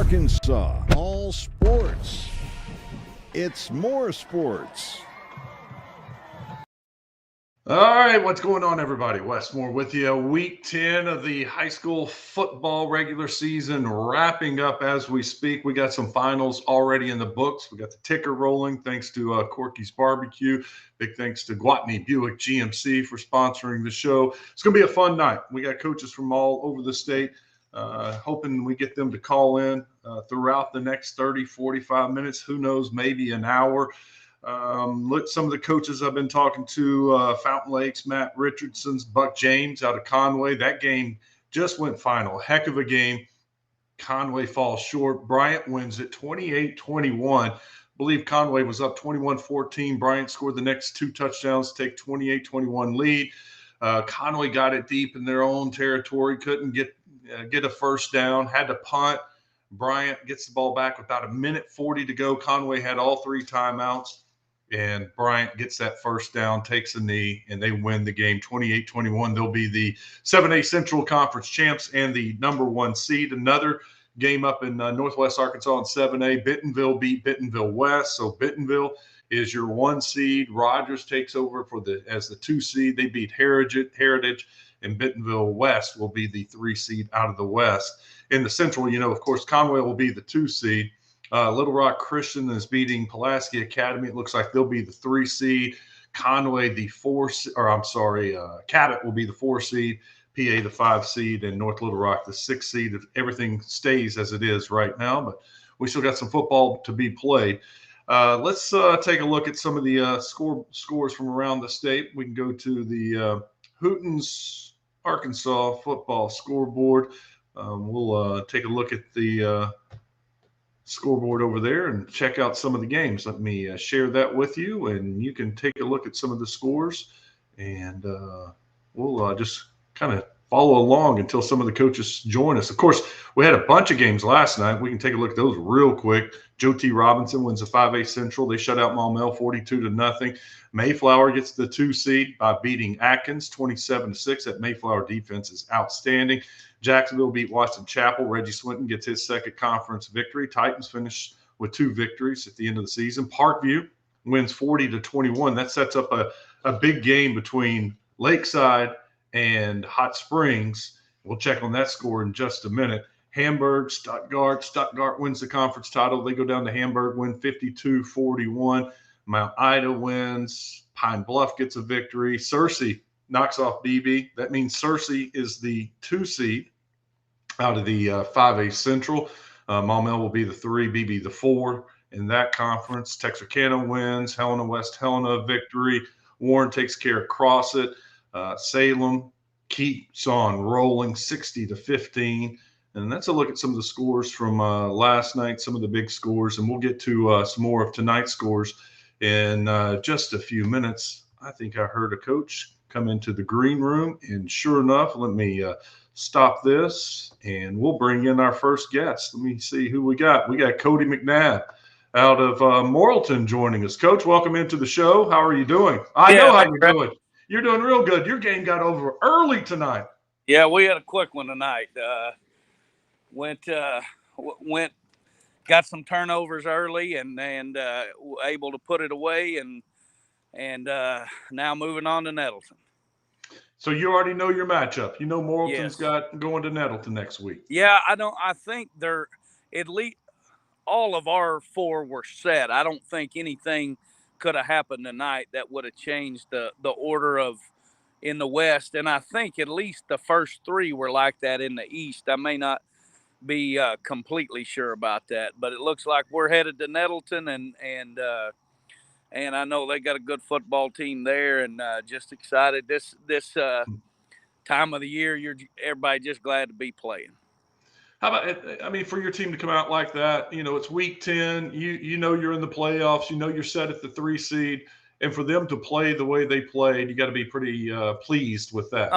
Arkansas. All sports. It's more sports. All right, what's going on, everybody? Wes Moore with you. Week 10 of the high school football regular season wrapping up as we speak. We got some finals already in the books. We got the ticker rolling thanks to Corky's Barbecue. Big thanks to Gwatney Buick GMC for sponsoring the show. It's going to be a fun night. We got coaches from all over the state. Hoping we get them to call in throughout the next 30, 45 minutes. Who knows, maybe an hour. Look, some of the coaches I've been talking to, Fountain Lakes, Matt Richardson's, Buck James out of Conway. That game just went final. Heck of a game. Conway falls short. Bryant wins it 28-21. I believe Conway was up 21-14. Bryant scored the next two touchdowns to take 28-21 lead. Conway got it deep in their own territory, couldn't get a first down, had to punt. Bryant gets the ball back with about 1:40 to go. Conway had all three timeouts. And Bryant gets that first down, takes a knee, and they win the game 28-21. They'll be the 7A Central Conference champs and the number one seed. Another game up in Northwest Arkansas in 7A. Bentonville beat Bentonville West. So Bentonville is your one seed. Rogers takes over as the two seed. They beat Heritage, and Bentonville West will be the three seed out of the West. In the Central, of course, Conway will be the two seed. Little Rock Christian is beating Pulaski Academy. It looks like they'll be the three seed. Conway, Cabot will be the four seed. PA, the five seed, and North Little Rock, the six seed. If everything stays as it is right now, but we still got some football to be played. Let's take a look at some of the scores from around the state. We can go to the Hootens Arkansas football scoreboard. We'll take a look at the scoreboard over there and check out some of the games. Let me share that with you, and you can take a look at some of the scores, and we'll just kind of follow along until some of the coaches join us. Of course, we had a bunch of games last night. We can take a look at those real quick. Joe T. Robinson wins the 5A Central. They shut out Maumelle 42-0. Mayflower gets the two seed by beating Atkins 27-6. That Mayflower defense is outstanding. Jacksonville beat Washington Chapel. Reggie Swinton gets his second conference victory. Titans finish with two victories at the end of the season. Parkview wins 40-21. That sets up a big game between Lakeside and Hot Springs. We'll check on that score in just a minute. Hamburg, Stuttgart. Stuttgart wins the conference title. They go down to Hamburg, win 52-41. Mount Ida wins. Pine Bluff gets a victory. Searcy knocks off BB. That means Searcy is the two seed out of the 5A Central. Maumelle will be the three, BB the four in that conference. Texarkana wins. Helena West Helena victory. Warren takes care of Crossett. Salem keeps on rolling 60-15. And that's a look at some of the scores from last night, some of the big scores. And we'll get to some more of tonight's scores in just a few minutes. I think I heard a coach come into the green room. And sure enough, let me stop this, and we'll bring in our first guest. Let me see who we got. We got Cody McNabb out of Morrilton joining us. Coach, welcome into the show. How are you doing? I know how you're doing. You're doing real good. Your game got over early tonight. Yeah, we had a quick one tonight. Got some turnovers early and able to put it away and now moving on to Nettleton. So you already know your matchup. You know Morrilton's got going to Nettleton next week. Yeah, I think they're at least all of our four were set. I don't think anything could have happened tonight that would have changed the order of in the West. And I think at least the first three were like that in the East. I may not be completely sure about that, but it looks like we're headed to Nettleton, and I know they got a good football team there, and just excited. This time of the year, everybody just glad to be playing. How about, I mean, for your team to come out like that, it's week 10, you know you're in the playoffs, you're set at the 3 seed, and for them to play the way they played, you got to be pretty pleased with that.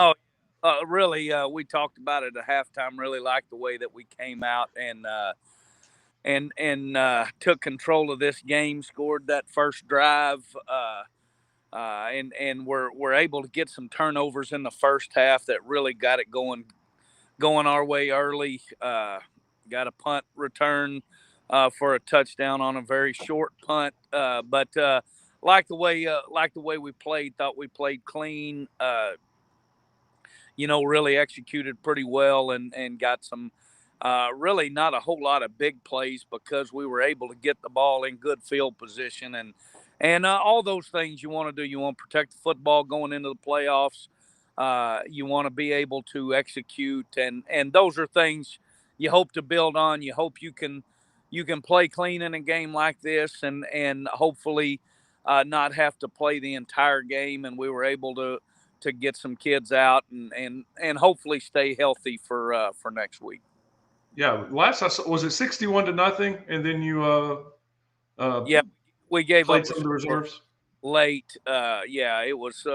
Oh, really, we talked about it at halftime, really liked the way that we came out and took control of this game, scored that first drive, and we're able to get some turnovers in the first half that really got it going our way early. got a punt return for a touchdown on a very short punt. But like the way we played, thought we played clean. Really executed pretty well and got some really not a whole lot of big plays because we were able to get the ball in good field position and all those things you want to do. You want to protect the football going into the playoffs. You want to be able to execute, and those are things you hope to build on. You hope you can play clean in a game like this, and hopefully not have to play the entire game. And we were able to get some kids out and hopefully stay healthy for next week. Yeah, last I saw, was it 61-0, and then you Yeah, we gave played up some of the reserves. late. Yeah, it was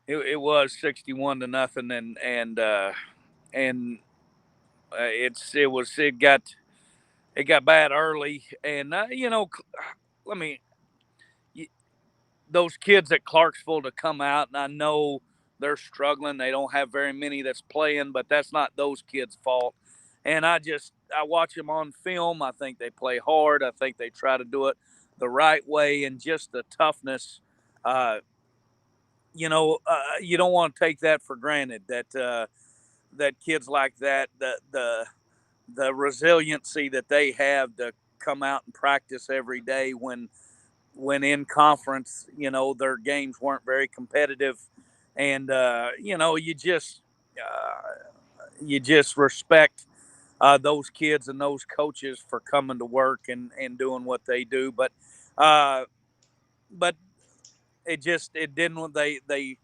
it was 61-0, and it got bad early, and let me those kids at Clarksville to come out, and I know they're struggling. They don't have very many that's playing, but that's not those kids' fault. And I watch them on film. I think they play hard. I think they try to do it the right way, and just the toughness. You don't want to take that for granted. That kids like that, the resiliency that they have to come out and practice every day when in conference, their games weren't very competitive, and you just respect those kids and those coaches for coming to work and doing what they do. But it didn't. They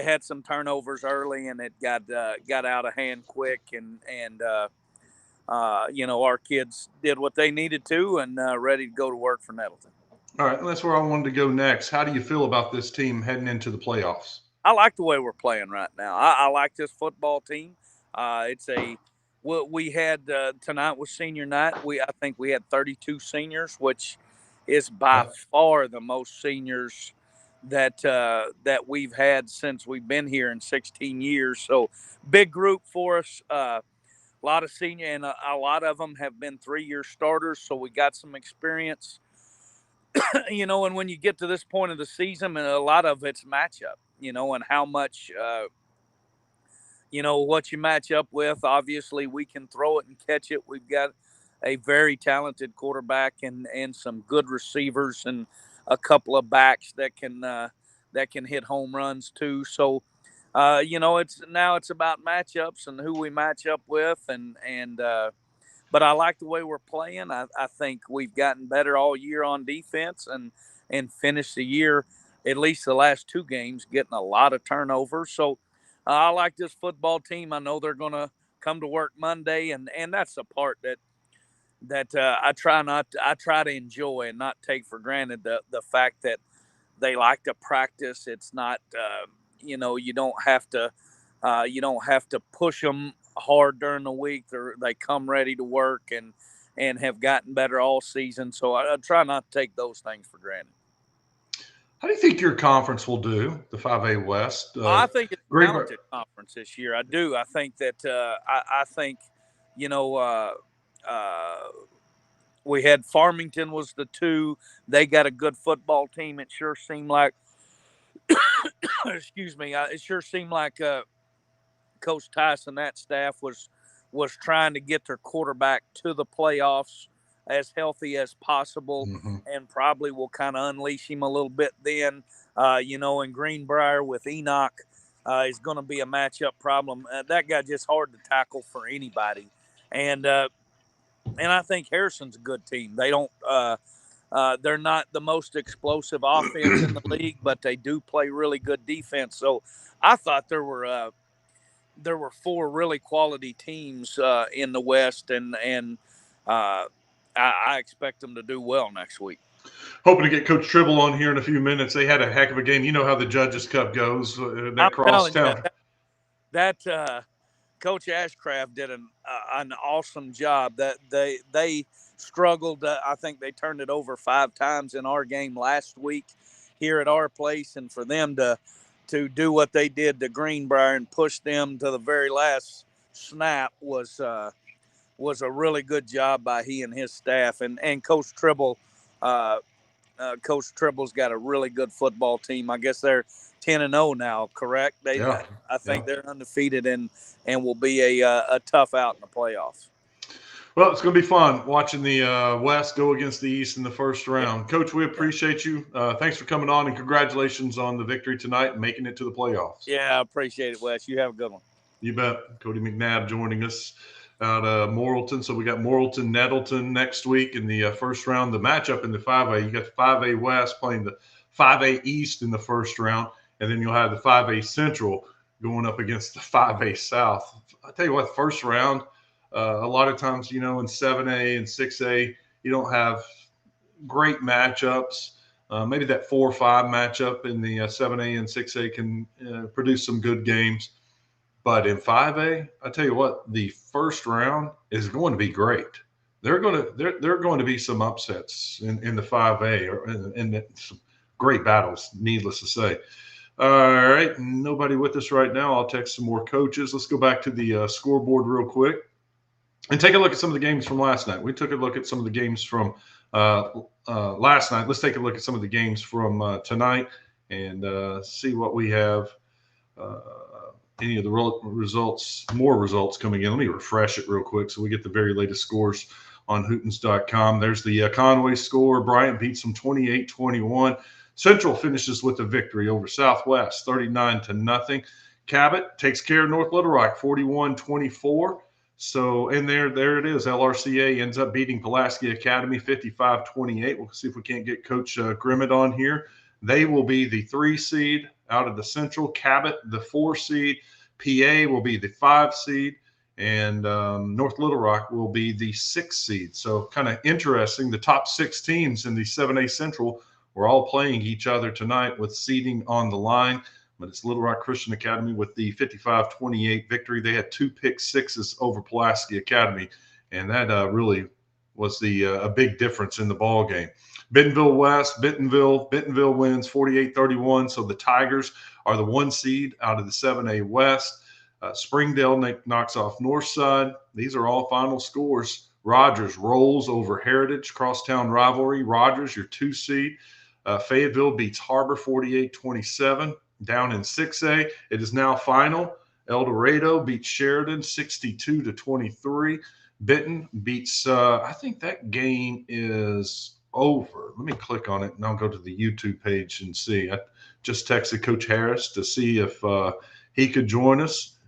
had some turnovers early, and it got out of hand quick, and our kids did what they needed to, and ready to go to work for Nettleton. All right, that's where I wanted to go next. How do you feel about this team heading into the playoffs? I like the way we're playing right now. I like this football team. We had tonight was senior night. I think we had 32 seniors, which is by far the most seniors that we've had since we've been here in 16 years. So big group for us. A lot of senior, and a lot of them have been 3-year starters. So we got some experience. And when you get to this point of the season, and a lot of it's matchup, and how much, what you match up with. Obviously, we can throw it and catch it. We've got a very talented quarterback and some good receivers and a couple of backs that can hit home runs too. So, it's about matchups and who we match up with, but I like the way we're playing. I think we've gotten better all year on defense and finished the year, at least the last 2 games, getting a lot of turnovers. So I like this football team. I know they're going to come to work Monday, and that's the part that I try to enjoy and not take for granted the fact that they like to practice. It's not you don't have to push them hard during the week. They come ready to work and have gotten better all season. So I try not to take those things for granted. How do you think your conference will do, the 5A West? I think it's a talented conference this year. I do. I think that I think, we had Farmington was the 2. They got a good football team. It sure seemed like, excuse me, it sure seemed like Coach Tyson, that staff was trying to get their quarterback to the playoffs as healthy as possible, and probably will kind of unleash him a little bit then. In Greenbrier with Enoch is going to be a matchup problem. That guy just hard to tackle for anybody, and I think Harrison's a good team. They don't. They're not the most explosive offense in the league, but they do play really good defense. So I thought there were 4 really quality teams in the West, and I expect them to do well next week. Hoping to get Coach Tribble on here in a few minutes. They had a heck of a game. You know how the Judges Cup goes. That crosstown. That Coach Ashcraft did an awesome job. That they struggled. I think they turned it over 5 times in our game last week here at our place, and for them to do what they did to Greenbrier and push them to the very last snap was was a really good job by he and his staff, and Coach Tribble. Coach Tribble's got a really good football team. I guess they're 10-0 now, correct? Yeah. I think they're undefeated and will be a tough out in the playoffs. Well, it's going to be fun watching the West go against the East in the first round. Coach, we appreciate you. Thanks for coming on, and congratulations on the victory tonight and making it to the playoffs. Yeah, I appreciate it, Wes. You have a good one. You bet. Cody McNabb joining us out of Morrilton. So we got Morrilton, Nettleton next week in the first round. The matchup in the 5A, you got the 5A West playing the 5A East in the first round, and then you'll have the 5A Central going up against the 5A South. I tell you what, first round, a lot of times, in 7A and 6A, you don't have great matchups. Maybe that 4 or 5 matchup in the 7A and 6A can produce some good games. But in 5A, I tell you what, the first round is going to be great. There are going to be some upsets in the 5A and some great battles, needless to say. All right, nobody with us right now. I'll text some more coaches. Let's go back to the scoreboard real quick and take a look at some of the games from last night. We took a look at some of the games from last night. Let's take a look at some of the games from tonight and see what we have. Any of the more results coming in. Let me refresh it real quick so we get the very latest scores on Hootens.com. There's the Conway score. Bryant beats them 28-21. Central finishes with a victory over Southwest, 39-0. Cabot takes care of North Little Rock, 41-24. So, and there it is. LRCA ends up beating Pulaski Academy, 55-28. We'll see if we can't get Coach Grimmett on here. They will be the 3 seed out of the Central. Cabot, the 4 seed. PA will be the 5 seed. And North Little Rock will be the 6 seed. So kind of interesting. The top 6 teams in the 7A Central were all playing each other tonight with seeding on the line. But it's Little Rock Christian Academy with the 55-28 victory. They had 2 pick sixes over Pulaski Academy. And that really was a big difference in the ball game. Bentonville West, Bentonville wins 48-31. So the Tigers are the 1 seed out of the 7A West. Springdale knocks off Northside. These are all final scores. Rogers rolls over Heritage, crosstown rivalry. Rogers, your 2 seed. Fayetteville beats Harbor 48-27. Down in 6A, it is now final. El Dorado beats Sheridan 62-23. Benton beats, I think that game is over. Let me click on it and I'll go to the YouTube page and see. I just texted Coach Harris to see if he could join us.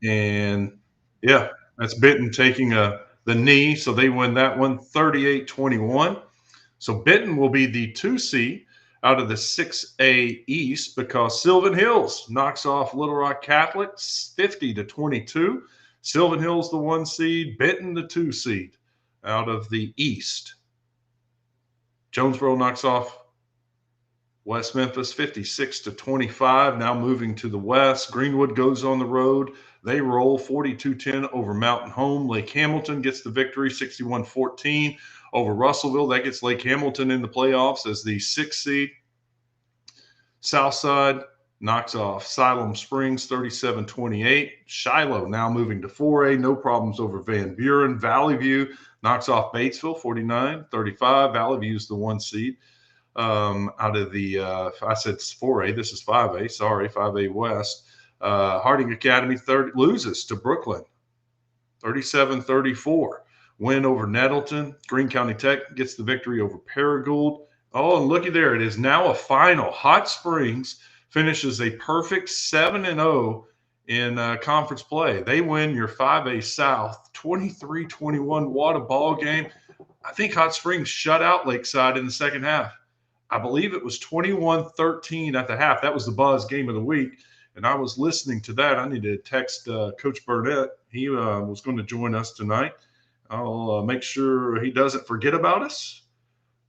And yeah, that's Benton taking the knee. So they win that one 38-21. So Benton will be the 2 seed out of the 6A East because Sylvan Hills knocks off Little Rock Catholic 50-22. Sylvan Hills the 1 seed, Benton the 2 seed out of the East. Jonesboro knocks off West Memphis 56-25. Now moving to the West. Greenwood goes on the road. They roll 42-10 over Mountain Home. Lake Hamilton gets the victory 61-14 over Russellville. That gets Lake Hamilton in the playoffs as the 6th seed. Southside knocks off Siloam Springs 37-28. Shiloh now moving to 4A. No problems over Van Buren. Valley View knocks off Batesville 49-35. Valley View is the 1 seed. Out of the, I said 4A, this is 5A, sorry, 5A West. Harding Academy loses to Brooklyn, 37-34. Win over Nettleton. Greene County Tech gets the victory over Paragould. Oh, and looky there, it is now a final. Hot Springs finishes a perfect 7-0 in conference play. They win your 5A South, 23-21. What a ball game. I think Hot Springs shut out Lakeside in the second half. I believe it was 21-13 at the half. That was the buzz game of the week. And I was listening to that. I need to text Coach Burnett. He was going to join us tonight. I'll make sure he doesn't forget about us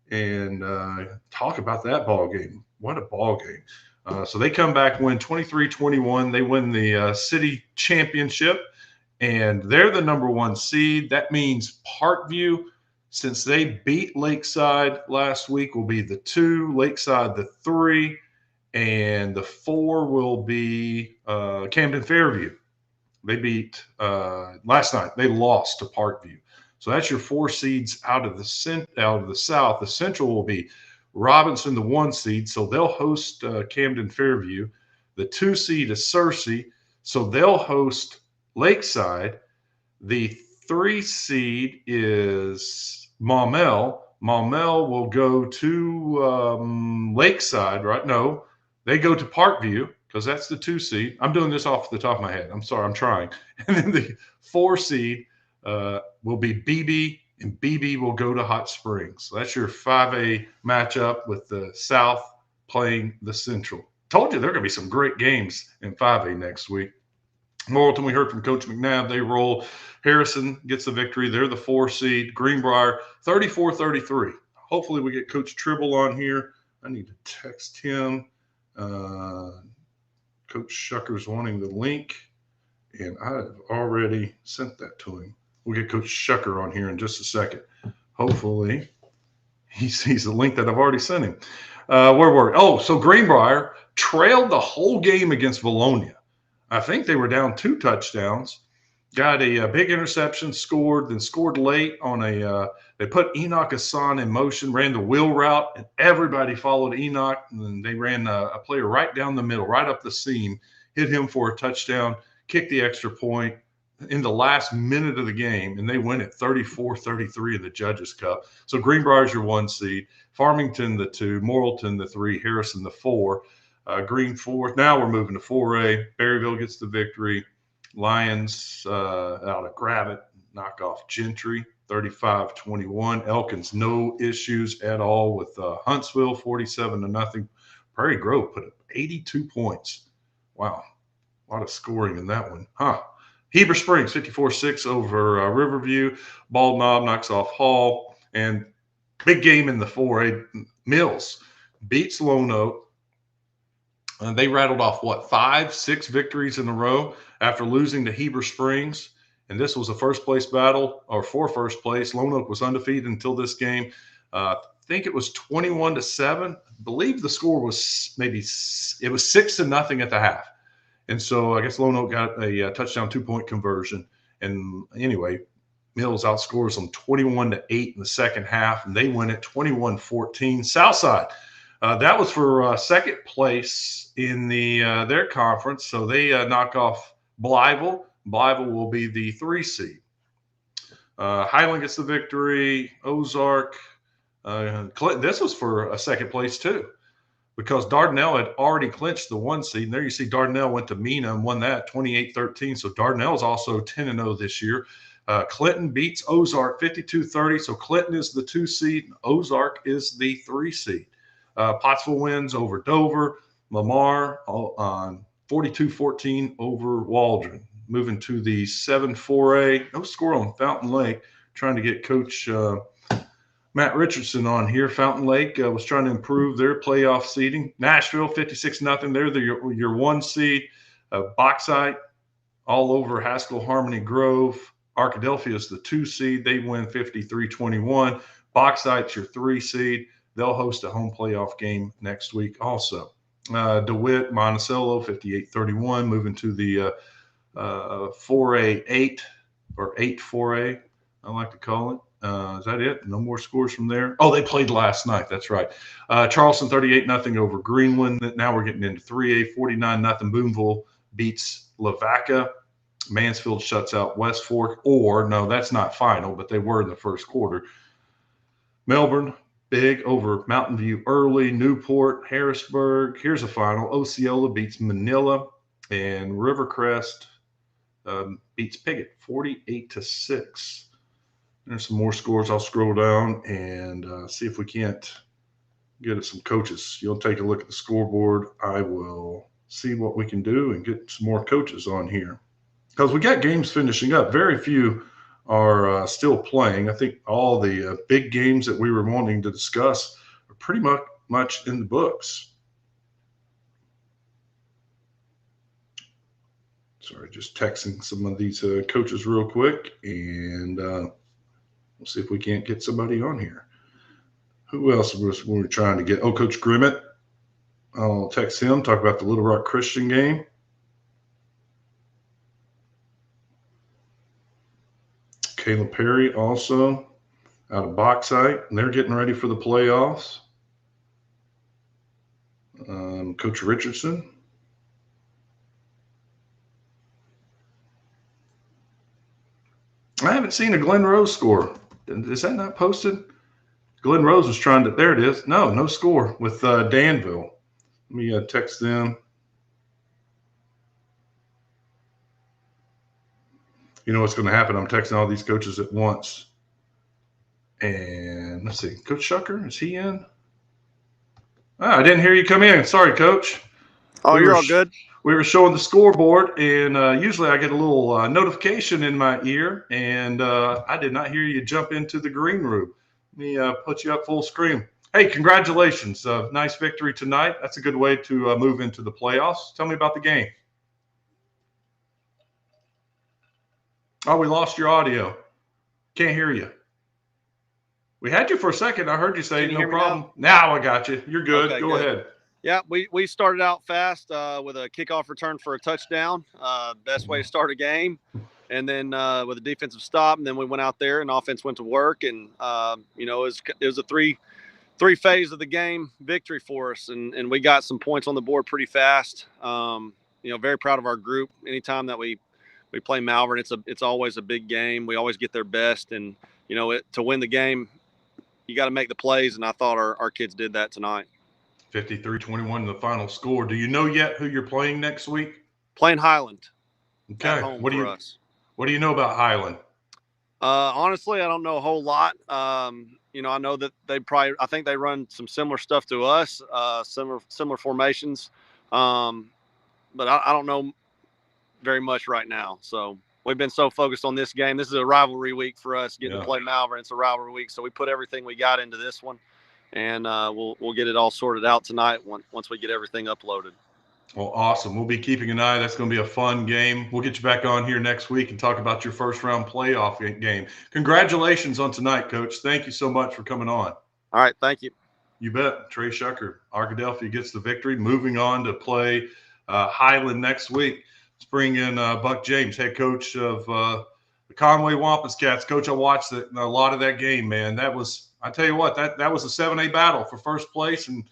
and talk about that ball game. What a ball game. So they come back, win 23-21. They win the city championship, and they're the number 1 seed. That means Parkview, since they beat Lakeside last week, will be the 2, Lakeside the 3, and the 4 will be Camden Fairview. They beat last night. They lost to Parkview. So that's your 4 seeds out of the South. The Central will be Robinson, the 1 seed, so they'll host Camden Fairview. The 2 seed is Searcy, so they'll host Lakeside. The 3 seed is Maumelle. Maumelle will go to Lakeside, right? No, they go to Parkview because that's the 2 seed. I'm doing this off the top of my head. I'm sorry, I'm trying. And then the 4 seed will be BB, and BB will go to Hot Springs. So that's your 5A matchup with the South playing the Central. Told you there are going to be some great games in 5A next week. Morrilton, we heard from Coach McNabb. They roll. Harrison gets the victory. They're the 4 seed. Greenbrier, 34-33. Hopefully we get Coach Tribble on here. I need to text him. Coach Shucker's wanting the link, and I have already sent that to him. We'll get Coach Shucker on here in just a second. Hopefully he sees the link that I've already sent him. So Greenbrier trailed the whole game against Valonia. I think they were down 2 touchdowns, got a big interception, scored late on they put Enoch Hassan in motion, ran the wheel route, and everybody followed Enoch. And then they ran a player right down the middle, right up the seam, hit him for a touchdown, kicked the extra point in the last minute of the game, and they win it 34-33 in the Judges Cup. So Greenbrier's your 1 seed, Farmington the 2, Morrilton the 3, Harrison the 4. Green 4th. Now we're moving to 4A. Berryville gets the victory. Lions out of Gravett knock off Gentry 35-21. Elkins no issues at all with Huntsville 47-0. Prairie Grove put up 82 points. Wow, a lot of scoring in that one, huh? Heber Springs 54-6 over Riverview. Bald Knob knocks off Hall, and big game in the 4A. Mills beats Lone Oak. They rattled off, 5-6 victories in a row after losing to Heber Springs. And this was a first-place battle, or for first place. Lone Oak was undefeated until this game. I think it was 21-7. I believe the score was it was 6-0 at the half. And so I guess Lone Oak got a touchdown 2-point conversion. And anyway, Mills outscores them 21-8 in the second half, and they win it 21-14. Southside. That was for second place in their conference, so they knock off Blytheville. Blytheville will be the 3 seed. Highland gets the victory. Ozark. Clinton, this was for a second place too, because Dardanelle had already clinched the 1 seed. And there you see Dardanelle went to Mena and won that 28-13. So Dardanelle is also 10-0 this year. Clinton beats Ozark 52-30. So Clinton is the 2 seed. Ozark is the 3 seed. Pottsville wins over Dover. Lamar on 42-14 over Waldron. Moving to the 7-4A. No score on Fountain Lake. Trying to get Coach Matt Richardson on here. Fountain Lake was trying to improve their playoff seeding. Nashville 56-0. They're your 1 seed. Bauxite all over Haskell Harmony Grove. Arkadelphia is the 2 seed. They win 53-21. Bauxite's your 3 seed. They'll host a home playoff game next week also. DeWitt, Monticello, 58-31, moving to the 4A 8 or 8-4A, I like to call it. Is that it? No more scores from there? Oh, they played last night. That's right. Charleston 38-0 over Greenland. Now we're getting into 3A, 49-0. Boonville beats Lavaca. Mansfield shuts out West Fork. Or, no, that's not final, but they were in the first quarter. Melbourne, big over Mountain View early. Newport, Harrisburg. Here's a final. Osceola beats Manila. And Rivercrest beats Piggott 48-6. There's some more scores. I'll scroll down and see if we can't get some coaches. You'll take a look at the scoreboard. I will see what we can do and get some more coaches on here. Because we got games finishing up. Very few are still playing. I think all the big games that we were wanting to discuss are pretty much in the books. Sorry, just texting some of these coaches real quick, and we'll see if we can't get somebody on here. Who else was we were trying to get? Oh, Coach Grimmett. I'll text him, talk about the Little Rock Christian game. Caleb Perry also out of Bauxite, and they're getting ready for the playoffs. Coach Richardson. I haven't seen a Glen Rose score. Is that not posted? Glen Rose was trying to. There it is. No score with Danville. Let me text them. You know what's going to happen? I'm texting all these coaches at once. And let's see. Coach Shucker, is he in? I didn't hear you come in. Sorry, Coach. Oh, you're all good. We were showing the scoreboard, and usually I get a little notification in my ear, and I did not hear you jump into the green room. Let me put you up full screen. Hey, congratulations. Nice victory tonight. That's a good way to move into the playoffs. Tell me about the game. Oh, we lost your audio. Can't hear you. We had you for a second. I heard you say no problem. Now I got you. You're good. Okay, Go ahead. Yeah, we started out fast with a kickoff return for a touchdown. Best way to start a game. And then with a defensive stop, and then we went out there and offense went to work. And, it was a three phase of the game victory for us. And we got some points on the board pretty fast. Very proud of our group. Anytime that we play Malvern, it's always a big game. We always get their best. And, to win the game, you got to make the plays. And I thought our kids did that tonight. 53-21 the final score. Do you know yet who you're playing next week? Playing Highland. Okay. At home for us. What do you know about Highland? Honestly, I don't know a whole lot. I know that I think they run some similar stuff to us, similar formations. But I don't know very much right now. So we've been so focused on this game. This is a rivalry week for us, getting to play Malvern. It's a rivalry week. So we put everything we got into this one, and we'll get it all sorted out tonight once we get everything uploaded. Well, awesome. We'll be keeping an eye. That's going to be a fun game. We'll get you back on here next week and talk about your first round playoff game. Congratulations on tonight, Coach. Thank you so much for coming on. All right. Thank you. You bet. Trey Shucker, Arkadelphia gets the victory. Moving on to play Highland next week. Let's bring in Buck James, head coach of the Conway Wampus Cats. Coach, I watched a lot of that game, man. I tell you what, that was a 7A battle for first place, and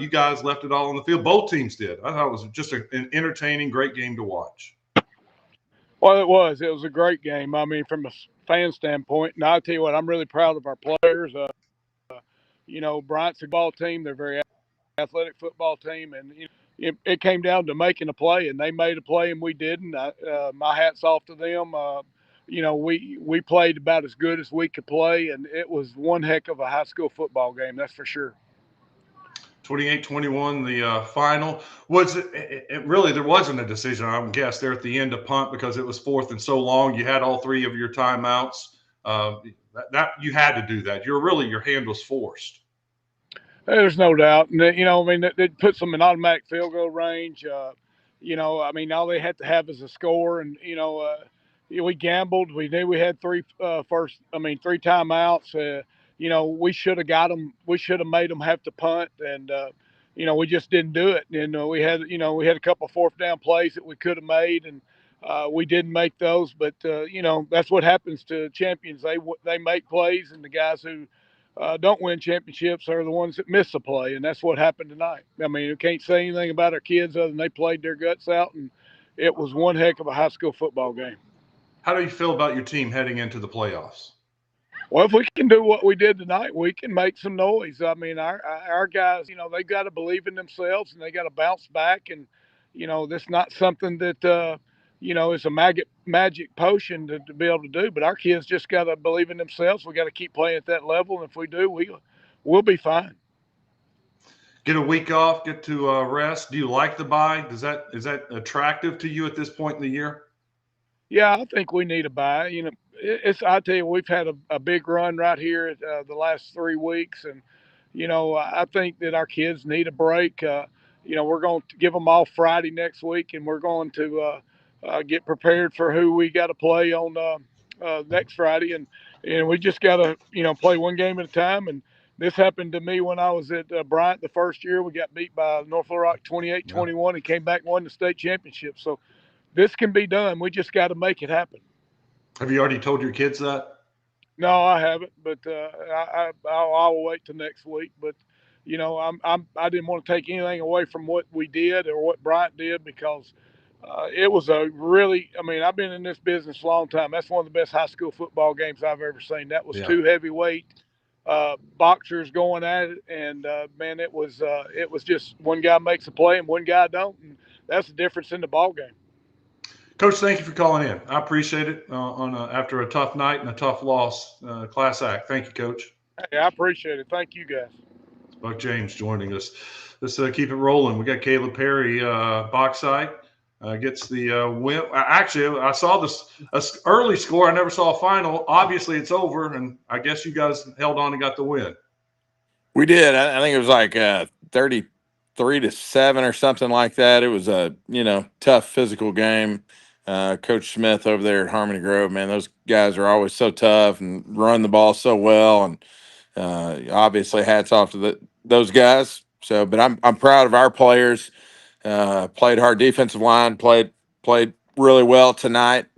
you guys left it all on the field. Both teams did. I thought it was just an entertaining, great game to watch. Well, it was. It was a great game. I mean, from a fan standpoint, and I'll tell you what, I'm really proud of our players. Bryant's a ball team. They're a very athletic football team, and it came down to making a play, and they made a play, and we didn't. My hat's off to them. We played about as good as we could play, and it was one heck of a high school football game, that's for sure. 28-21, the final. Was it really, there wasn't a decision, I would guess, there at the end to punt because it was fourth and so long. You had all three of your timeouts. That you had to do that. Your hand was forced. There's no doubt. And, they put them in automatic field goal range. All they had to have is a score. And, we gambled. We knew we had three timeouts. We should have got them. We should have made them have to punt. And, we just didn't do it. And we had a couple fourth down plays that we could have made. And we didn't make those. But, that's what happens to champions. They make plays, and the guys who don't win championships are the ones that miss a play, and that's what happened tonight. I mean, you can't say anything about our kids other than they played their guts out, and it was one heck of a high school football game. How do you feel about your team heading into the playoffs? Well, if we can do what we did tonight, we can make some noise. I mean, our guys, they got to believe in themselves, and they got to bounce back, and, that's not something that it's a magic potion to be able to do. But our kids just got to believe in themselves. We got to keep playing at that level. And if we do, we'll be fine. Get a week off, get to rest. Do you like the bye? Is that attractive to you at this point in the year? Yeah, I think we need a bye. I tell you, we've had a big run right here the last 3 weeks. And, I think that our kids need a break. We're going to give them off Friday next week, and we're going to get prepared for who we got to play on next Friday, and we just got to play one game at a time. And this happened to me when I was at Bryant the first year. We got beat by North Little Rock 28-21 and came back and won the state championship. So this can be done. We just got to make it happen. Have you already told your kids that? No, I haven't, but I'll wait till next week. But I didn't want to take anything away from what we did or what Bryant did because it was a really. I mean, I've been in this business a long time. That's one of the best high school football games I've ever seen. That was Yeah. two heavyweight boxers going at it, and man, it was just one guy makes a play and one guy don't, and that's the difference in the ball game. Coach, thank you for calling in. I appreciate it after a tough night and a tough loss. Class act. Thank you, Coach. Hey, I appreciate it. Thank you, guys. Buck James joining us. Let's keep it rolling. We got Caleb Perry, Bauxite, gets the win. Actually, I saw this early score. I never saw a final. Obviously, it's over, and I guess you guys held on and got the win. We did. I think it was like 33-7 or something like that. It was a tough physical game. Coach Smith over there at Harmony Grove, man, those guys are always so tough and run the ball so well. And obviously, hats off to those guys. So, but I'm proud of our players. Played hard. Defensive line played really well tonight.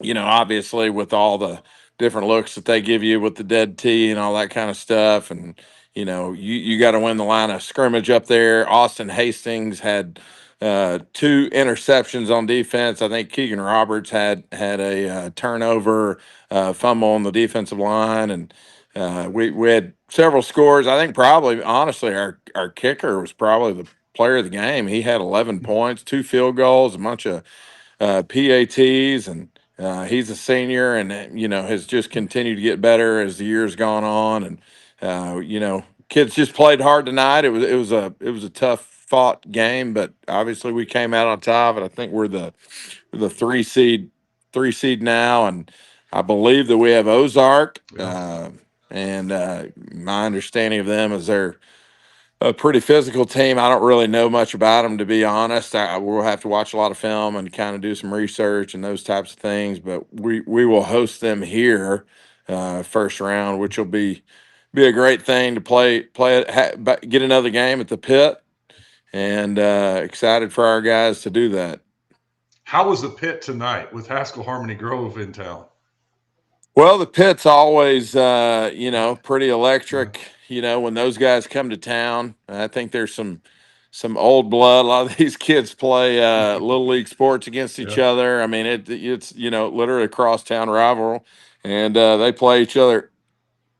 Obviously with all the different looks that they give you with the dead tee and all that kind of stuff. And, you got to win the line of scrimmage up there. Austin Hastings had 2 interceptions on defense. I think Keegan Roberts had a turnover, fumble on the defensive line. And we had several scores. I think probably, honestly, our kicker was probably the player of the game. He had 11 points, 2 field goals, a bunch of PATs, and he's a senior and has just continued to get better as the years gone on. And kids just played hard tonight. It was a tough fought game, but obviously we came out on top. And I think we're the 3 seed now, and I believe that we have Ozark. And my understanding of them is they're a pretty physical team. I don't really know much about them, to be honest. We'll have to watch a lot of film and kind of do some research and those types of things. But we will host them here first round, which will be a great thing to get another game at the pit, and excited for our guys to do that. How was the pit tonight with Haskell Harmony Grove in town? Well, the pit's always, pretty electric. When those guys come to town, I think there's some old blood. A lot of these kids play little league sports against each other. I mean, it's literally a crosstown rival, and they play each other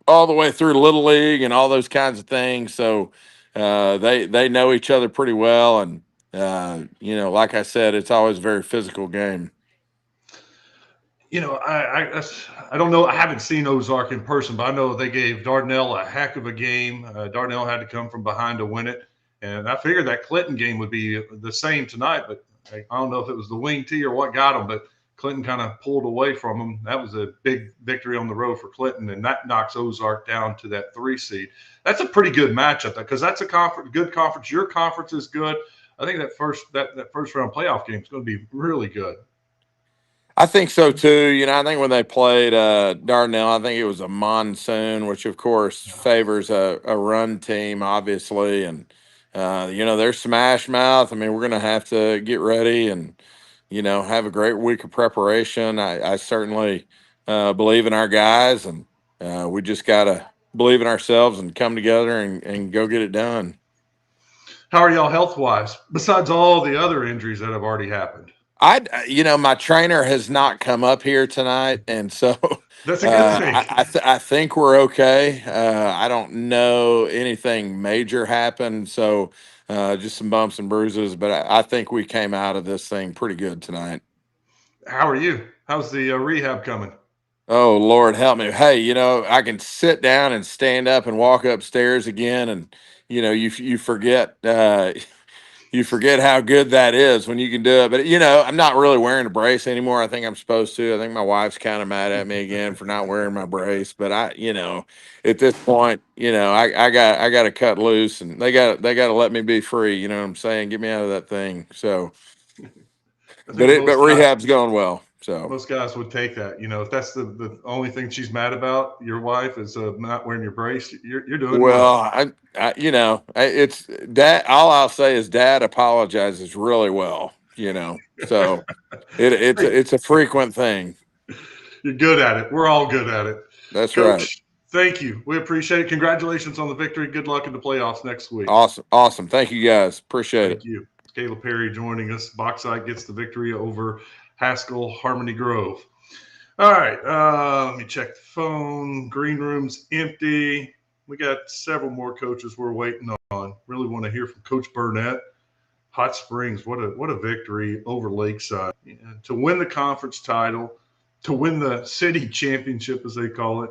all the way through little league and all those kinds of things. So they know each other pretty well, and like I said, it's always a very physical game. I don't know. I haven't seen Ozark in person, but I know they gave Dardanelle a heck of a game. Dardanelle had to come from behind to win it. And I figured that Clinton game would be the same tonight, but I don't know if it was the wing tee or what got them, but Clinton kind of pulled away from them. That was a big victory on the road for Clinton, and that knocks Ozark down to that 3 seed. That's a pretty good matchup because that's a good conference. Your conference is good. I think that first round playoff game is going to be really good. I think so too. I think when they played Dardanelle, I think it was a monsoon, which of course favors a run team, obviously. And they're smash mouth. I mean, we're going to have to get ready and have a great week of preparation. I certainly believe in our guys, and we just got to believe in ourselves and come together and go get it done. How are y'all health wise? Besides all the other injuries that have already happened. My trainer has not come up here tonight, and so that's a good thing. I think we're okay. I don't know anything major happened, so just some bumps and bruises, but I think we came out of this thing pretty good tonight. How are you? How's the rehab coming? Oh, Lord help me. Hey, I can sit down and stand up and walk upstairs again, and you forget you forget how good that is when you can do it. But, I'm not really wearing a brace anymore. I think I'm supposed to. I think my wife's kind of mad at me again for not wearing my brace. But at this point, I got to cut loose, and they got to let me be free. You know what I'm saying? Get me out of that thing. So, but rehab's going well. So most guys would take that. If that's the only thing she's mad about, your wife is not wearing your brace. You're doing well. It's Dad. All I'll say is Dad apologizes really well. So it's a frequent thing. You're good at it. We're all good at it. That's Coach, right. thank you. We appreciate it. Congratulations on the victory. Good luck in the playoffs next week. Awesome. Thank you guys. Appreciate it. Thank you. Caleb Perry joining us. Bauxite gets the victory over Haskell Harmony Grove. All right. Let me check the phone. Green room's empty. We got several more coaches we're waiting on. Really want to hear from Coach Burnett. Hot Springs, what a victory over Lakeside. To win the conference title, to win the city championship, as they call it,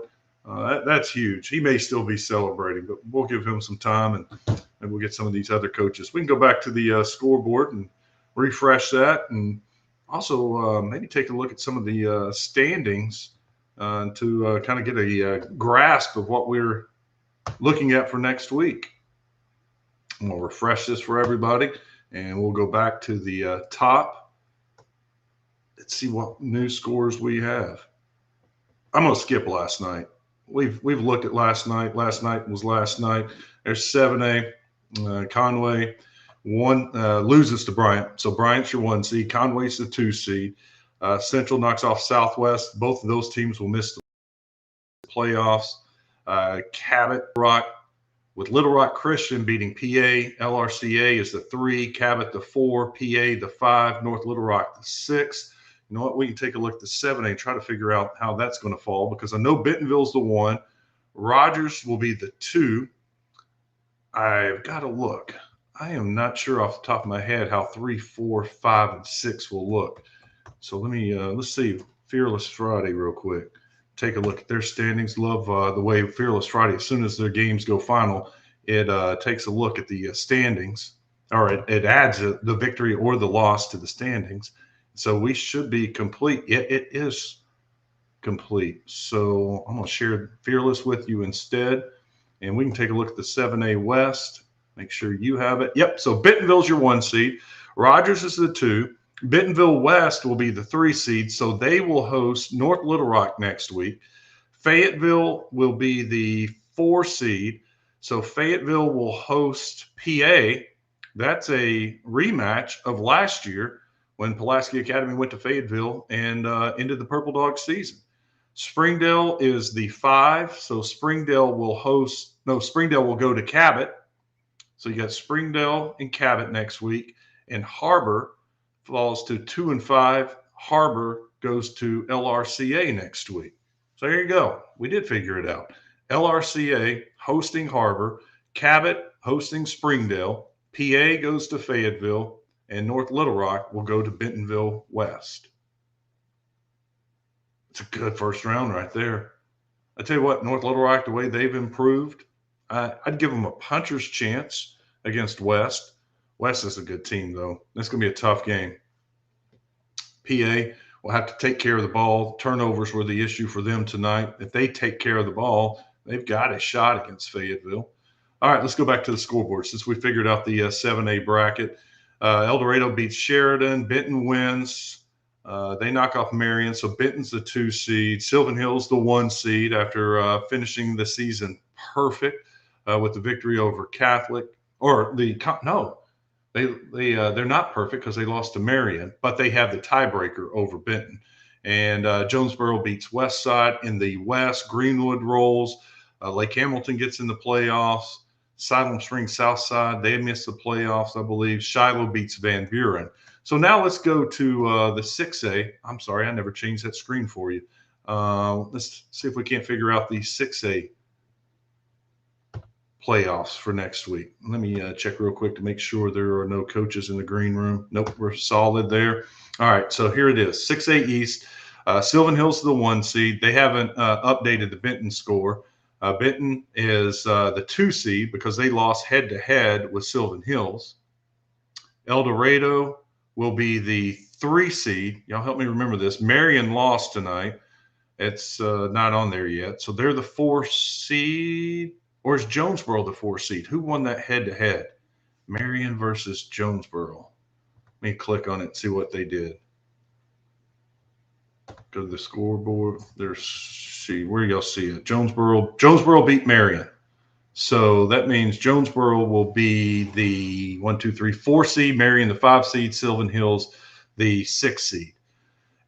that's huge. He may still be celebrating, but we'll give him some time, and we'll get some of these other coaches. We can go back to the scoreboard and refresh that, and also maybe take a look at some of the standings to kind of get a grasp of what we're looking at for next week. And we'll refresh this for everybody, and we'll go back to the top. Let's see what new scores we have. I'm going to skip last night. We've looked at last night. Last night was last night. There's 7A. Conway loses to Bryant. So Bryant's your 1 seed. Conway's the 2 seed. Central knocks off Southwest. Both of those teams will miss the playoffs. Cabot Rock with Little Rock Christian beating PA. LRCA is the 3. Cabot the 4. PA the 5. North Little Rock the 6. You know what? We can take a look at the 7A and try to figure out how that's going to fall, because I know Bentonville's the 1. Rogers will be the 2. I've got to look. I am not sure off the top of my head how 3, 4, 5, and 6 will look. So let's see Fearless Friday real quick. Take a look at their standings. Love the way Fearless Friday, as soon as their games go final, it takes a look at the standings, or it adds the victory or the loss to the standings. So we should be complete. It is complete. So I'm going to share Fearless with you instead, and we can take a look at the 7A West. Make sure you have it. Yep. So Bentonville's your 1 seed. Rogers is the 2. Bentonville West will be the 3 seed. So they will host North Little Rock next week. Fayetteville will be the 4 seed. So Fayetteville will host PA. That's a rematch of last year when Pulaski Academy went to Fayetteville and ended the Purple Dog season. Springdale is the 5. So Springdale will go to Cabot. So you got Springdale and Cabot next week, and Harbor falls to 2 and 5. Harbor goes to LRCA next week. So there you go. We did figure it out. LRCA hosting Harbor, Cabot hosting Springdale, PA goes to Fayetteville, and North Little Rock will go to Bentonville West. It's a good first round right there. I tell you what, North Little Rock, the way they've improved, I'd give them a puncher's chance against West. West is a good team, though. It's going to be a tough game. PA will have to take care of the ball. Turnovers were the issue for them tonight. If they take care of the ball, they've got a shot against Fayetteville. All right, let's go back to the scoreboard since we figured out the 7A bracket. El Dorado beats Sheridan. Benton wins. They knock off Marion. So Benton's the 2 seed. Sylvan Hills the 1 seed after finishing the season perfect with the victory over Catholic. They're not perfect because they lost to Marion, but they have the tiebreaker over Benton. And Jonesboro beats Westside in the West. Greenwood rolls. Lake Hamilton gets in the playoffs. Siloam Springs Southside, they missed the playoffs, I believe. Shiloh beats Van Buren. So now let's go to the 6A. I'm sorry, I never changed that screen for you. Let's see if we can't figure out the 6A playoffs for next week. Let me check real quick to make sure there are no coaches in the green room. Nope, we're solid there. All right, so here it is, 6A East. Sylvan Hills the 1 seed. They haven't updated the Benton score. Benton is the 2 seed because they lost head-to-head with Sylvan Hills. El Dorado will be the 3 seed. Y'all help me remember this. Marion lost tonight. It's not on there yet. So they're the 4 seed. Or is Jonesboro the 4 seed? Who won that head-to-head? Marion versus Jonesboro. Let me click on it and see what they did. Go to the scoreboard. Where y'all see it? Jonesboro beat Marion. So that means Jonesboro will be the 4 seed, Marion the 5 seed, Sylvan Hills the 6 seed.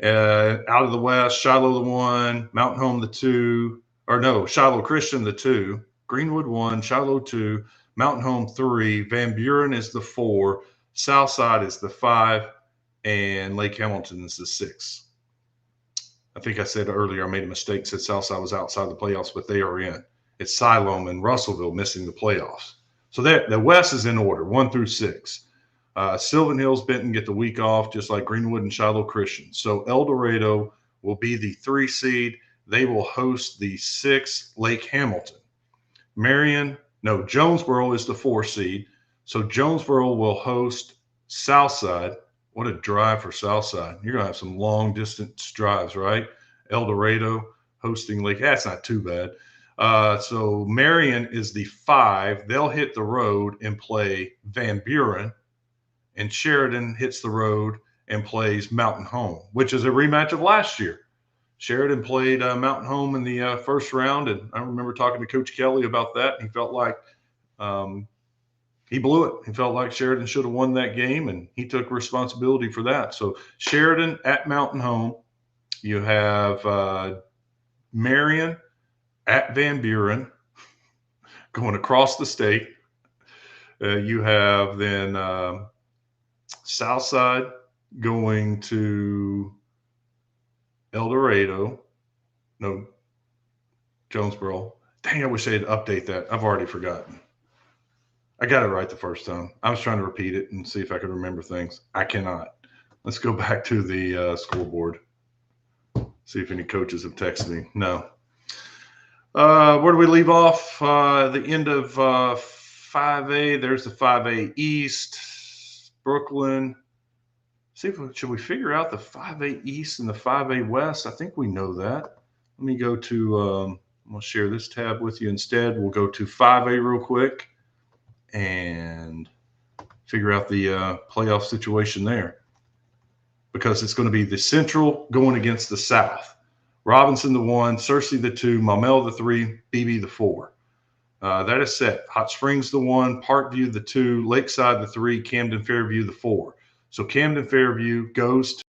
Out of the West, Shiloh the 1, Mountain Home the 2, or no, Shiloh Christian the 2, Greenwood 1, Shiloh 2, Mountain Home 3, Van Buren is the 4, Southside is the 5, and Lake Hamilton is the 6. I think I said earlier, I made a mistake, said Southside was outside the playoffs, but they are in. It's Siloam and Russellville missing the playoffs. So the West is in order, 1 through 6. Sylvan Hills, Benton get the week off, just like Greenwood and Shiloh Christian. So El Dorado will be the 3 seed. They will host the 6 Lake Hamilton. Jonesboro is the 4 seed. So Jonesboro will host Southside. What a drive for Southside. You're going to have some long distance drives, right? El Dorado hosting Lake. That's not too bad. So Marion is the 5. They'll hit the road and play Van Buren. And Sheridan hits the road and plays Mountain Home, which is a rematch of last year. Sheridan played Mountain Home in the first round, and I remember talking to Coach Kelly about that. He felt like he blew it. He felt like Sheridan should have won that game, and he took responsibility for that. So Sheridan at Mountain Home. You have Marion at Van Buren going across the state. You have then Southside going to El Dorado. No, Jonesboro. Dang, I wish they'd update that. I've already forgotten. I got it right the first time. I was trying to repeat it and see if I could remember things. I cannot. Let's go back to the scoreboard. See if any coaches have texted me. No. Where do we leave off? The end of 5A. There's the 5A East. Brooklyn. Should we figure out the 5A East and the 5A West? I think we know that. Let me go to, I'm going to share this tab with you instead. We'll go to 5A real quick and figure out the playoff situation there, because it's going to be the Central going against the South. Robinson the 1, Searcy the 2, Maumelle the 3, BB the 4. That is set. Hot Springs the 1, Parkview the 2, Lakeside the 3, Camden Fairview the 4. So Camden Fairview goes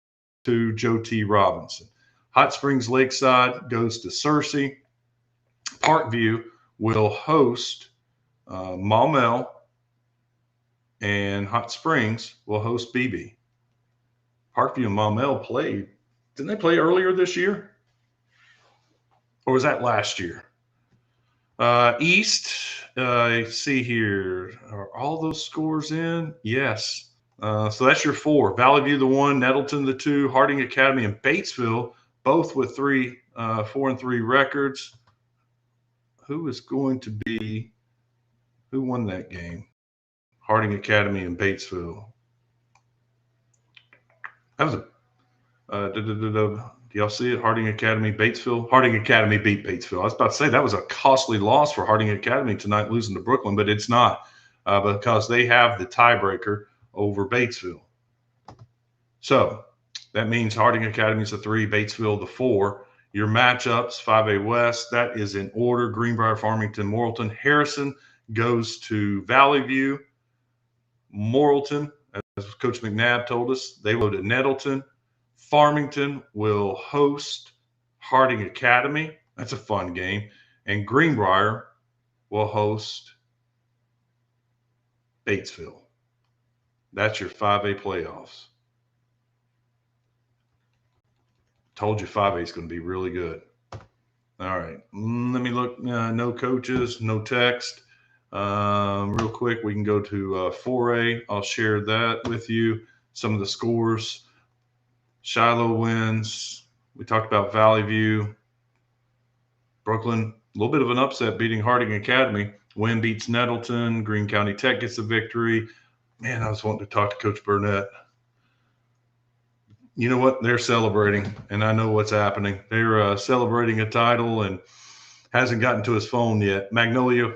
to Joe T. Robinson. Hot Springs Lakeside goes to Searcy. Parkview will host Maumelle, and Hot Springs will host BB. Parkview and Maumelle played. Didn't they play earlier this year? Or was that last year? East, see here. Are all those scores in? Yes. So that's your 4. Valley View the 1, Nettleton the 2, Harding Academy and Batesville, both with 4-3 records. Who won that game? Harding Academy and Batesville. That was do y'all see it? Harding Academy, Batesville. Harding Academy beat Batesville. I was about to say that was a costly loss for Harding Academy tonight, losing to Brooklyn, but it's not because they have the tiebreaker over Batesville. So that means Harding Academy is the 3, Batesville the 4. Your matchups, 5A West, that is in order. Greenbrier, Farmington, Morrilton. Harrison goes to Valley View. Morrilton, as Coach McNabb told us, they go to Nettleton. Farmington will host Harding Academy. That's a fun game. And Greenbrier will host Batesville. That's your 5A playoffs. Told you 5A is going to be really good. All right. Let me look. No coaches, no text. Real quick, we can go to 4A. I'll share that with you. Some of the scores. Shiloh wins. We talked about Valley View. Brooklyn, a little bit of an upset beating Harding Academy. Wynn beats Nettleton. Greene County Tech gets the victory. Man, I was wanting to talk to Coach Burnett. You know what? They're celebrating, and I know what's happening. They're celebrating a title and hasn't gotten to his phone yet. Magnolia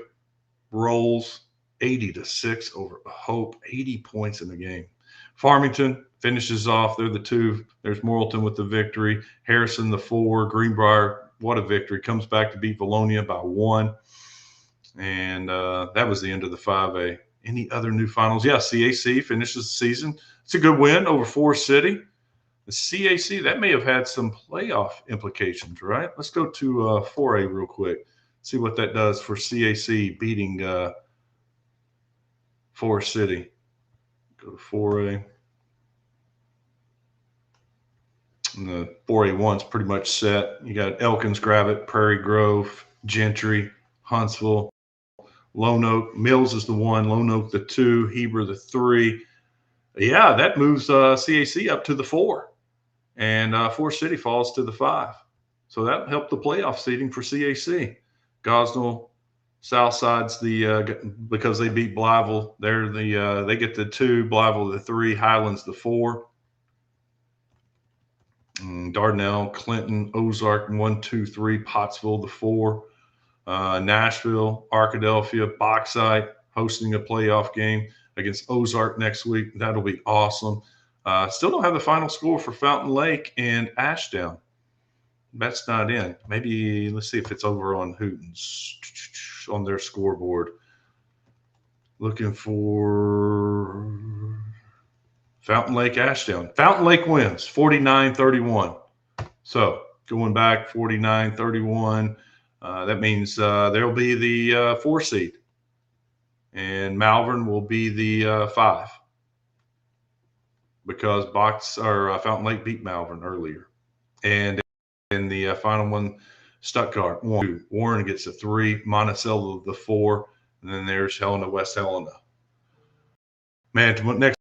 rolls 80-6 over Hope, 80 points in the game. Farmington finishes off. They're the 2. There's Morrilton with the victory. Harrison the 4. Greenbrier, what a victory. Comes back to beat Valonia by 1. And that was the end of the 5A. Any other new finals? Yeah, CAC finishes the season. It's a good win over Forest City. The CAC, that may have had some playoff implications, right? Let's go to 4A real quick, see what that does for CAC beating Forest City. Go to 4A. And the 4A1's pretty much set. You got Elkins, Gravett, Prairie Grove, Gentry, Huntsville, Lone Oak. Mills is the 1, Lone Oak the 2, Heber the 3. Yeah, that moves CAC up to the 4. And Forest City falls to the 5. So that helped the playoff seeding for CAC. Gosnell, Southside's because they beat Blytheville, they get the 2, Blytheville the 3, Highlands the 4. Dardanelle, Clinton, Ozark 1, 2, 3, Pottsville the 4. Nashville, Arkadelphia, Bauxite hosting a playoff game against Ozark next week. That'll be awesome. Still don't have the final score for Fountain Lake and Ashdown. That's not in. Maybe let's see if it's over on Hooten's on their scoreboard. Looking for Fountain Lake, Ashdown. Fountain Lake wins 49-31. So going back 49-31. That means there'll be the 4 seed. And Malvern will be the 5. Because Fountain Lake beat Malvern earlier. And in the final one, Stuttgart 1. Warren gets a 3, Monticello the 4, and then there's Helena, West Helena. Man, next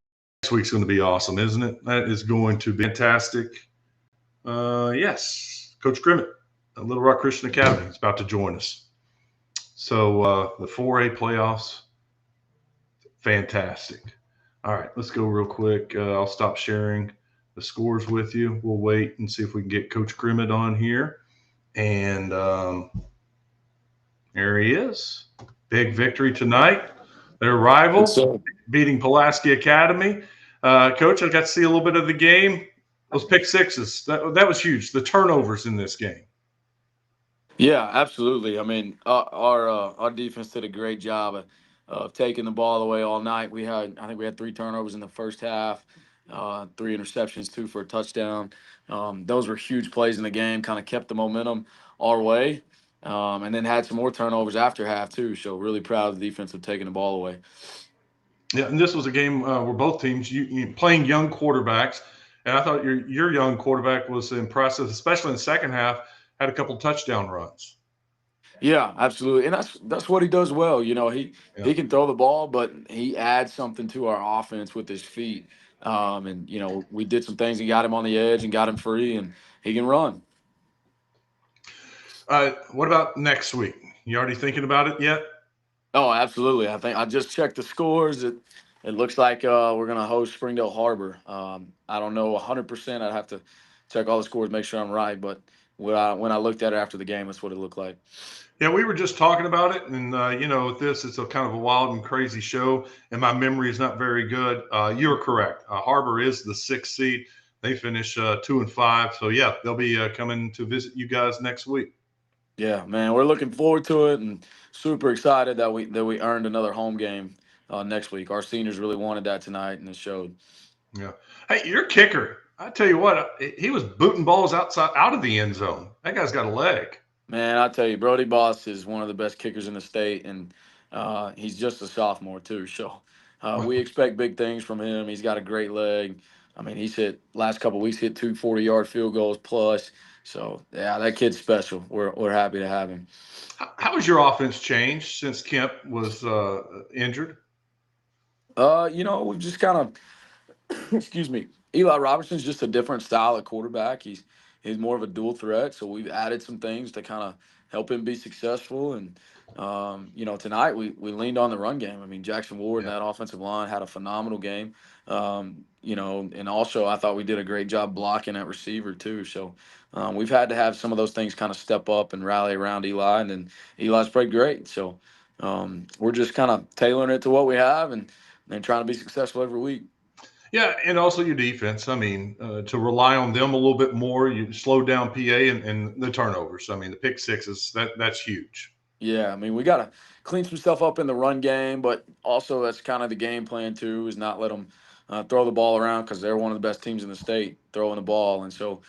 week's going to be awesome, isn't it? That is going to be fantastic. Yes, Coach Grimmett, Little Rock Christian Academy, is about to join us. So the 4A playoffs, fantastic. All right, let's go real quick. I'll stop sharing the scores with you. We'll wait and see if we can get Coach Grimmett on here. And there he is. Big victory tonight. Their rivals beating Pulaski Academy. Coach, I got to see a little bit of the game. Those pick sixes, that was huge. The turnovers in this game. Yeah, absolutely. I mean, our defense did a great job of taking the ball away all night. I think we had 3 turnovers in the first half, 3 interceptions, 2 for a touchdown. Those were huge plays in the game, kind of kept the momentum our way, and then had some more turnovers after half too. So really proud of the defense of taking the ball away. Yeah, and this was a game where both teams you playing young quarterbacks, and I thought your young quarterback was impressive, especially in the second half. Had a couple touchdown runs. Yeah, absolutely, and that's what he does well. You know, he can throw the ball, but he adds something to our offense with his feet. And you know, we did some things and got him on the edge and got him free, and he can run. What about next week? You already thinking about it yet? Oh, absolutely. I think I just checked the scores. It looks like we're going to host Springdale Harbor. I don't know 100%. I'd have to check all the scores, make sure I'm right. But when I looked at it after the game, that's what it looked like. Yeah, we were just talking about it, and with this, it's a kind of a wild and crazy show, and my memory is not very good. You're correct. Harbor is the 6th seed. They finish 2-5. So yeah, they'll be coming to visit you guys next week. Yeah, man, we're looking forward to it, and super excited that we earned another home game next week. Our seniors really wanted that tonight, and it showed. Yeah. Hey, your kicker. I tell you what, he was booting balls out of the end zone. That guy's got a leg. Man, I tell you, Brody Boss is one of the best kickers in the state, and he's just a sophomore too. So we expect big things from him. He's got a great leg. I mean, last couple of weeks hit 2 40-yard field goals plus. So yeah, that kid's special. We're happy to have him. How has your offense changed since Kemp was injured? We've just kind of, excuse me. Eli Robertson's just a different style of quarterback. He's more of a dual threat. So we've added some things to kind of help him be successful. And tonight we leaned on the run game. I mean, Jackson Ward and that offensive line had a phenomenal game. And also I thought we did a great job blocking at receiver too. So we've had to have some of those things kind of step up and rally around Eli, and then Eli's played great. So we're just kind of tailoring it to what we have and trying to be successful every week. Yeah, and also your defense. I mean, to rely on them a little bit more, you slow down PA and the turnovers. I mean, the pick sixes, that's huge. Yeah, I mean, we got to clean some stuff up in the run game, but also that's kind of the game plan too, is not let them throw the ball around because they're one of the best teams in the state throwing the ball. And so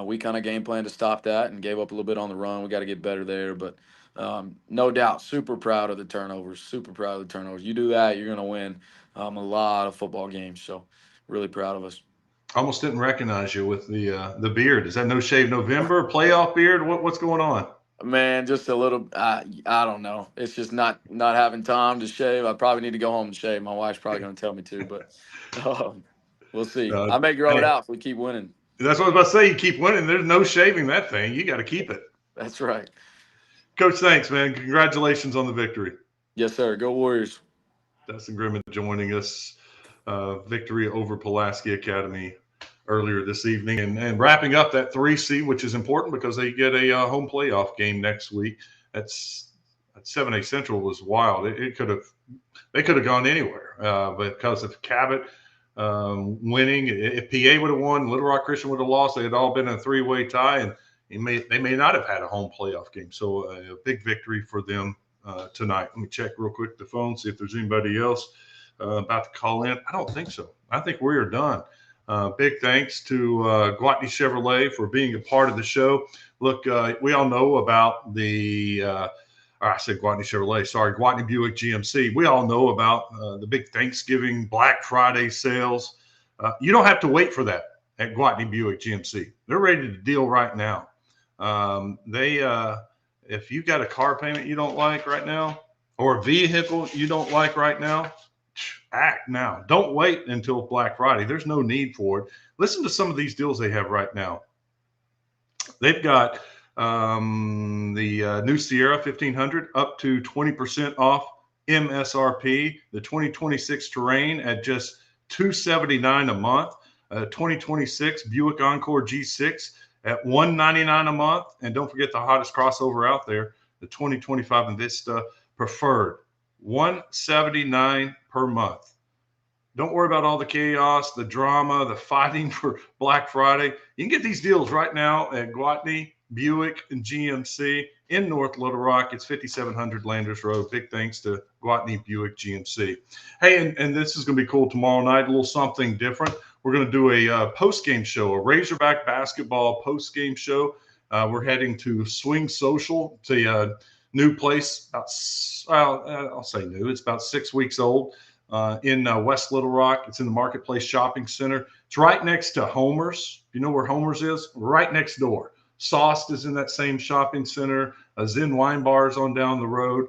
we kind of game plan to stop that and gave up a little bit on the run. We got to get better there. But no doubt, super proud of the turnovers, super proud of the turnovers. You do that, you're going to win a lot of football games. So really proud of us. Almost didn't recognize you with the beard. Is that No Shave November playoff beard? What's going on? Man, just a little. I don't know. It's just not having time to shave. I probably need to go home and shave. My wife's probably going to tell me to, but we'll see. I may grow it out if we keep winning. That's what I was about to say. You keep winning. There's no shaving that thing. You got to keep it. That's right. Coach, thanks, man. Congratulations on the victory. Yes, sir. Go Warriors. Dustin Grimmett joining us. Victory over Pulaski Academy earlier this evening, and wrapping up that 3 seed, which is important because they get a home playoff game next week. That 7A Central was wild. They could have gone anywhere, but because of Cabot winning, if PA would have won, Little Rock Christian would have lost. They had all been in a 3-way tie, and they may not have had a home playoff game. So a big victory for them tonight. Let me check real quick the phone, see if there's anybody else about to call in. I don't think so. I think we are done. Big thanks to Gwatney Chevrolet for being a part of the show. Look, we all know about I said Gwatney Chevrolet, sorry, Gwatney Buick GMC. We all know about the big Thanksgiving Black Friday sales. You don't have to wait for that at Gwatney Buick GMC. They're ready to deal right now. If you got a car payment you don't like right now, or a vehicle you don't like right now, act now. Don't wait until Black Friday. There's no need for it. Listen to some of these deals they have right now. They've got the new Sierra 1500 up to 20% off MSRP. The 2026 Terrain at just $279 a month. 2026 Buick Encore G6 at $199 a month. And don't forget the hottest crossover out there, the 2025 Vista Preferred, $179 per month. Don't worry about all the chaos, the drama, the fighting for Black Friday. You can get these deals right now at Gwatney Buick and GMC in North Little Rock. It's 5700 Landers Road. Big thanks to Gwatney Buick GMC. Hey, and this is going to be cool tomorrow night, a little something different. We're going to do a post-game show, a Razorback basketball post-game show. We're heading to Swing Social. It's a new place. I'll say new. It's about 6 weeks old in West Little Rock. It's in the Marketplace Shopping Center. It's right next to Homer's. You know where Homer's is? Right next door. Sauced is in that same shopping center. Zen Wine Bar is on down the road.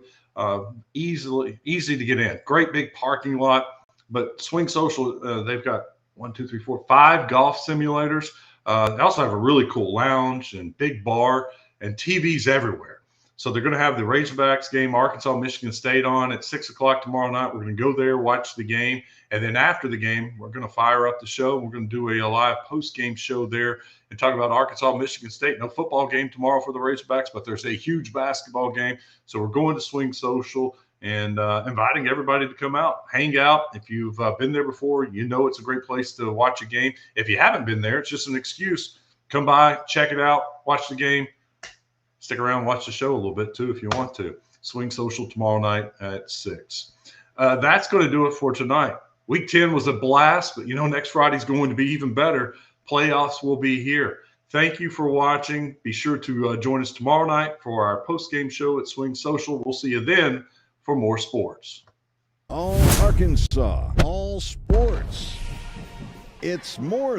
Easy to get in. Great big parking lot. But Swing Social, they've got 5 golf simulators. They also have a really cool lounge and big bar and TVs everywhere. So they're going to have the Razorbacks game, Arkansas, Michigan State on at 6 o'clock tomorrow night. We're going to go there, watch the game. And then after the game, we're going to fire up the show. We're going to do a live post-game show there and talk about Arkansas, Michigan State. No football game tomorrow for the Razorbacks, but there's a huge basketball game. So we're going to Swing Social and inviting everybody to come out, hang out. If you've been there before, you know it's a great place to watch a game. If you haven't been there, it's just an excuse. Come by, check it out, watch the game. Stick around, watch the show a little bit too if you want to. Swing Social tomorrow night at 6. That's going to do it for tonight. Week 10 was a blast, but next Friday's going to be even better. Playoffs will be here. Thank you for watching. Be sure to join us tomorrow night for our post-game show at Swing Social. We'll see you then for more sports. All Arkansas, all sports. It's more